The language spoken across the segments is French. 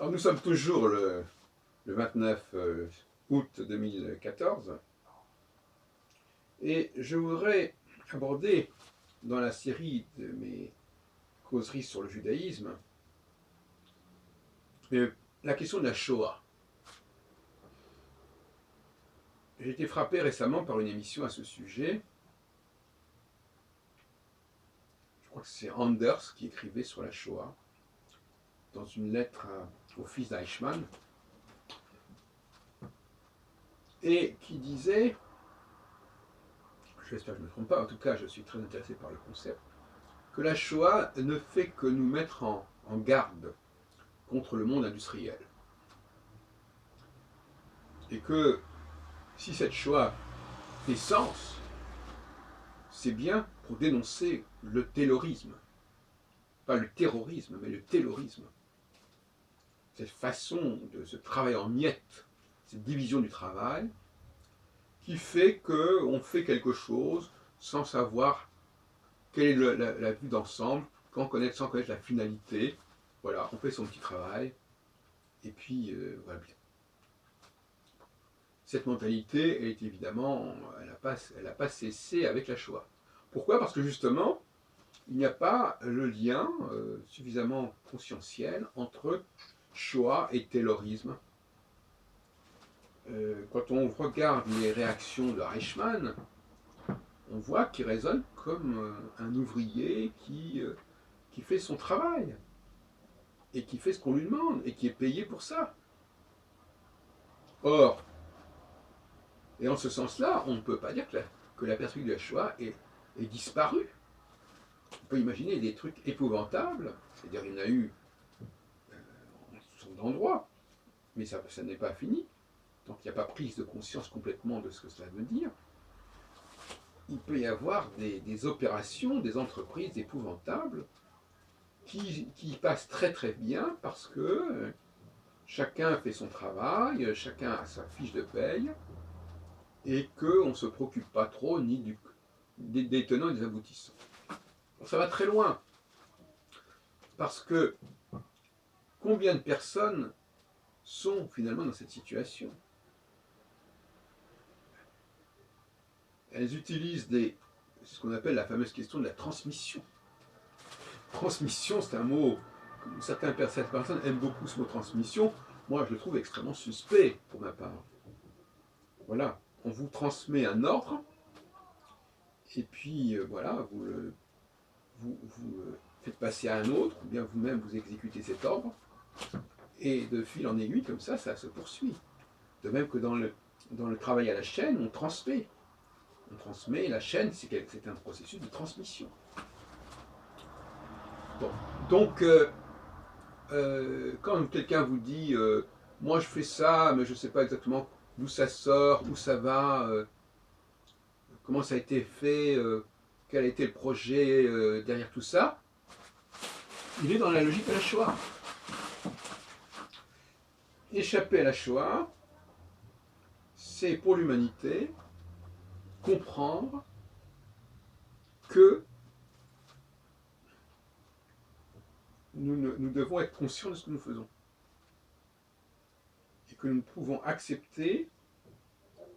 Alors nous sommes toujours le 29 août 2014 et je voudrais aborder dans la série de mes causeries sur le judaïsme la question de la Shoah. J'ai été frappé récemment par une émission à ce sujet. Je crois que c'est Anders qui écrivait sur la Shoah dans une lettre au fils d'Eichmann et qui disait, j'espère que je ne me trompe pas, en tout cas je suis très intéressé par le concept, que la Shoah ne fait que nous mettre en garde contre le monde industriel. Et que si cette Shoah fait sens, c'est bien pour dénoncer le taylorisme. Pas le terrorisme, mais le taylorisme. Cette façon de se travailler en miettes, cette division du travail, qui fait qu'on fait quelque chose sans savoir quelle est la vue d'ensemble, sans connaître la finalité. Voilà, on fait son petit travail, et puis voilà. Cette mentalité, elle est évidemment, elle n'a pas cessé avec la Shoah. Pourquoi? Parce que justement, il n'y a pas le lien suffisamment conscientiel entre Shoah et taylorisme. Quand on regarde les réactions de Eichmann, on voit qu'il raisonne comme un ouvrier qui fait son travail et qui fait ce qu'on lui demande et qui est payé pour ça. Or, et en ce sens-là, on ne peut pas dire que la perspective de la Shoah est disparue. On peut imaginer des trucs épouvantables, c'est-à-dire il y en a eu en toutes sortes d'endroits, mais ça n'est pas fini. Donc il n'y a pas prise de conscience complètement de ce que cela veut dire. Il peut y avoir des opérations, des entreprises épouvantables qui passent très très bien parce que chacun fait son travail, chacun a sa fiche de paye, et qu'on ne se préoccupe pas trop ni des tenants et des aboutissants. Bon, ça va très loin, parce que combien de personnes sont finalement dans cette situation? Elles utilisent ce qu'on appelle la fameuse question de la transmission. Transmission, c'est un mot, certaines personnes aiment beaucoup ce mot transmission. Moi, je le trouve extrêmement suspect pour ma part. Voilà, on vous transmet un ordre, et puis voilà, vous le faites passer à un autre, ou bien vous-même vous exécutez cet ordre, et de fil en aiguille, comme ça se poursuit. De même que dans le travail à la chaîne, on transmet. On transmet, la chaîne, c'est un processus de transmission. Bon, donc, quand quelqu'un vous dit moi je fais ça, mais je ne sais pas exactement d'où ça sort, où ça va, comment ça a été fait, quel a été le projet derrière tout ça, il est dans la logique de la Shoah. Échapper à la Shoah, c'est pour l'humanité comprendre que nous devons être conscients de ce que nous faisons. Et que nous pouvons accepter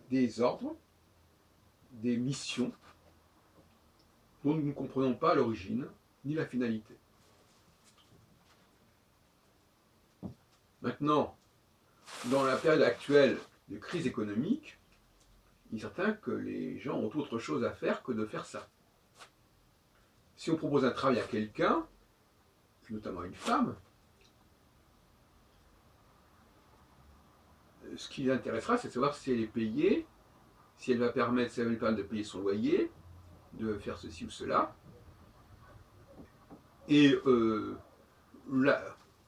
des ordres, des missions dont nous ne comprenons pas l'origine ni la finalité. Maintenant, dans la période actuelle de crise économique, il est certain que les gens ont autre chose à faire que de faire ça. Si on propose un travail à quelqu'un, notamment à une femme, ce qui l'intéressera, c'est de savoir si elle est payée, si elle va lui permettre de payer son loyer, de faire ceci ou cela. Et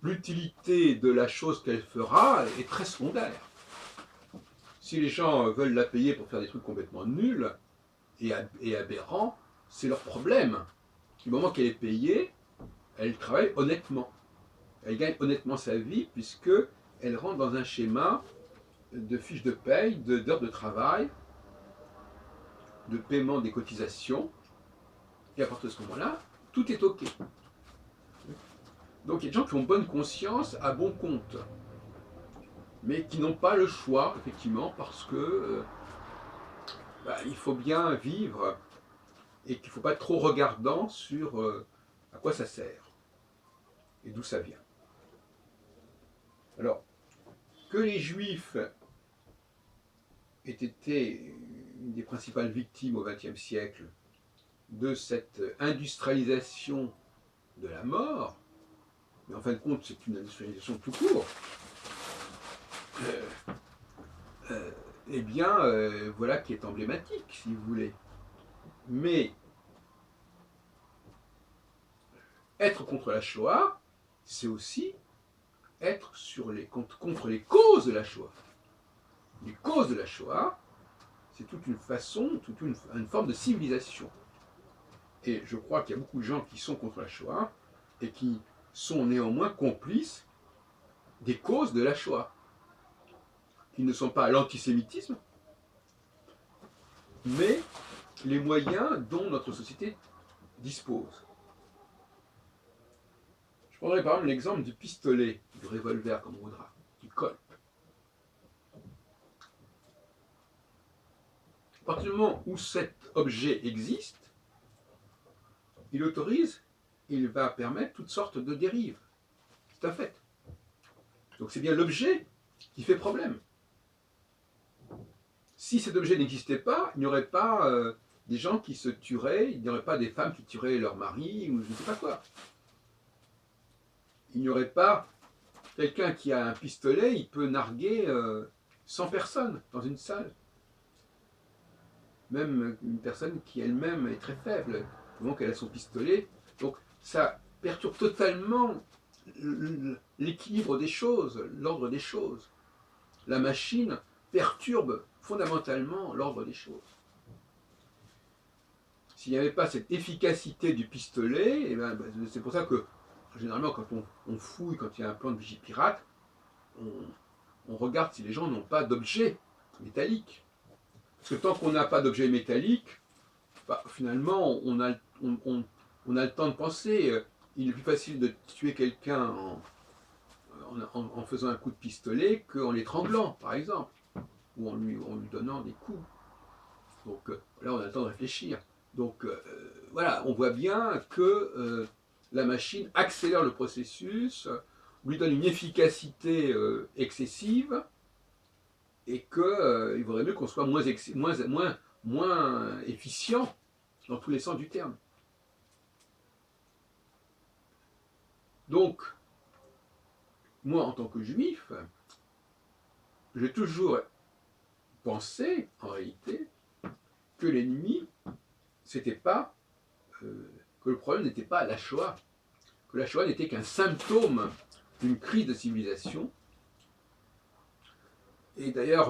l'utilité de la chose qu'elle fera est très secondaire. Si les gens veulent la payer pour faire des trucs complètement nuls et aberrants, c'est leur problème. Du moment qu'elle est payée, elle travaille honnêtement. Elle gagne honnêtement sa vie puisqu'elle rentre dans un schéma de fiches de paye, d'heures de travail, de paiement des cotisations. Et à partir de ce moment-là, tout est OK. Donc il y a des gens qui ont bonne conscience à bon compte, mais qui n'ont pas le choix, effectivement, parce que il faut bien vivre et qu'il ne faut pas être trop regardant sur à quoi ça sert et d'où ça vient. Alors, que les Juifs aient été une des principales victimes au XXe siècle de cette industrialisation de la mort, mais en fin de compte, c'est une industrialisation tout court, voilà qui est emblématique, si vous voulez. Mais être contre la Shoah, c'est aussi être contre les causes de la Shoah. Les causes de la Shoah, c'est toute une façon, une forme de civilisation. Et je crois qu'il y a beaucoup de gens qui sont contre la Shoah et qui sont néanmoins complices des causes de la Shoah, qui ne sont pas l'antisémitisme, mais les moyens dont notre société dispose. Je prendrai par exemple l'exemple du pistolet, du revolver, comme on voudra, du Colt. À partir du moment où cet objet existe, il va permettre toutes sortes de dérives. C'est un fait. Donc c'est bien l'objet qui fait problème. Si cet objet n'existait pas, il n'y aurait pas des gens qui se tueraient, il n'y aurait pas des femmes qui tueraient leur mari, ou je ne sais pas quoi. Il n'y aurait pas quelqu'un qui a un pistolet, il peut narguer 100 personnes dans une salle. Même une personne qui elle-même est très faible, donc elle a son pistolet. Donc ça perturbe totalement l'équilibre des choses, l'ordre des choses. La machine perturbe fondamentalement l'ordre des choses. S'il n'y avait pas cette efficacité du pistolet, c'est pour ça que généralement quand on fouille, quand il y a un plan de Vigipirate, on regarde si les gens n'ont pas d'objets métalliques. Parce que tant qu'on n'a pas d'objet métallique, finalement, on a le temps de penser. Il est plus facile de tuer quelqu'un en faisant un coup de pistolet qu'en l'étranglant, par exemple, ou en lui donnant des coups. Donc là, on a le temps de réfléchir. Donc voilà, on voit bien que la machine accélère le processus, lui donne une efficacité excessive, et qu'il vaudrait mieux qu'on soit moins efficient dans tous les sens du terme. Donc, moi, en tant que juif, j'ai toujours pensé, en réalité, que l'ennemi, c'était pas, que le problème n'était pas la Shoah, que la Shoah n'était qu'un symptôme d'une crise de civilisation. Et d'ailleurs,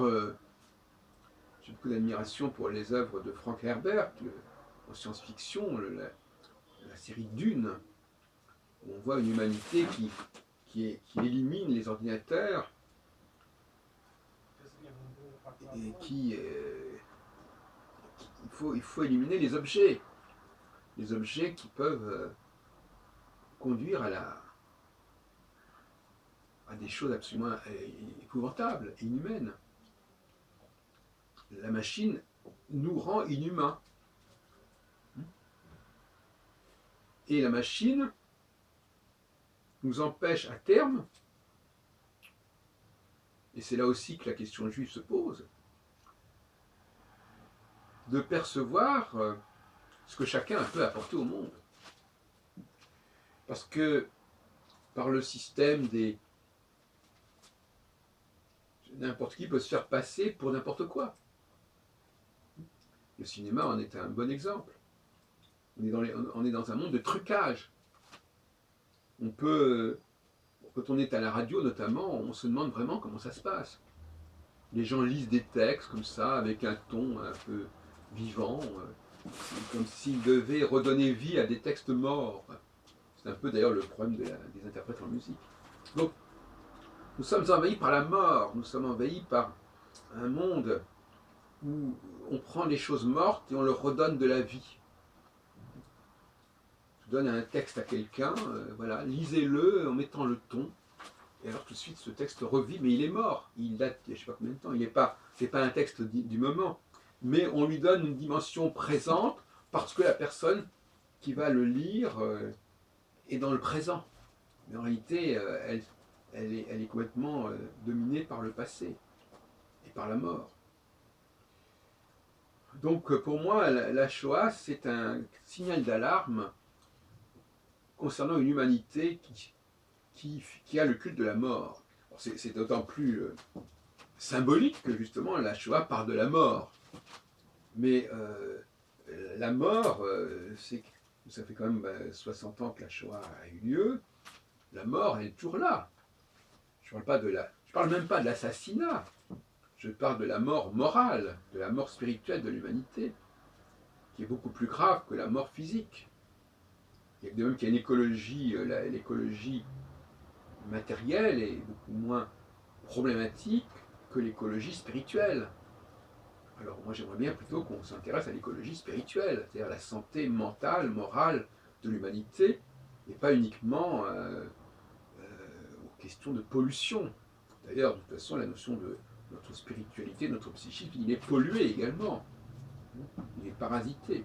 j'ai beaucoup d'admiration pour les œuvres de Frank Herbert, en science-fiction, la série Dune, où on voit une humanité qui élimine les ordinateurs et il faut éliminer les objets qui peuvent conduire à des choses absolument épouvantables et inhumaines. La machine nous rend inhumains. Et la machine nous empêche à terme, et c'est là aussi que la question juive se pose, de percevoir ce que chacun peut apporter au monde. Parce que par le système n'importe qui peut se faire passer pour n'importe quoi. Le cinéma en est un bon exemple. On est dans un monde de trucage. Quand on est à la radio notamment, on se demande vraiment comment ça se passe. Les gens lisent des textes comme ça, avec un ton un peu vivant, comme s'ils devaient redonner vie à des textes morts. C'est un peu d'ailleurs le problème des interprètes en musique. Donc, nous sommes envahis par la mort, nous sommes envahis par un monde où on prend les choses mortes et on leur redonne de la vie. donne un texte à quelqu'un, voilà, lisez-le en mettant le ton, et alors tout de suite ce texte revit, mais il est mort, il date il y a je ne sais pas combien de temps, c'est pas un texte du moment, mais on lui donne une dimension présente parce que la personne qui va le lire est dans le présent. Mais en réalité, elle est complètement dominée par le passé et par la mort. Donc pour moi, la Shoah, c'est un signal d'alarme concernant une humanité qui a le culte de la mort. C'est d'autant plus symbolique que justement la Shoah part de la mort. Mais la mort, ça fait quand même 60 ans que la Shoah a eu lieu. La mort, elle est toujours là. Je parle même pas de l'assassinat. Je parle de la mort morale, de la mort spirituelle de l'humanité, qui est beaucoup plus grave que la mort physique. Il y a de même qu'il y a une écologie, l'écologie matérielle est beaucoup moins problématique que l'écologie spirituelle. Alors moi j'aimerais bien plutôt qu'on s'intéresse à l'écologie spirituelle, c'est-à-dire la santé mentale, morale de l'humanité, et pas uniquement aux questions de pollution. D'ailleurs, de toute façon, la notion de notre spiritualité, notre psychisme, il est pollué également. Il est parasité.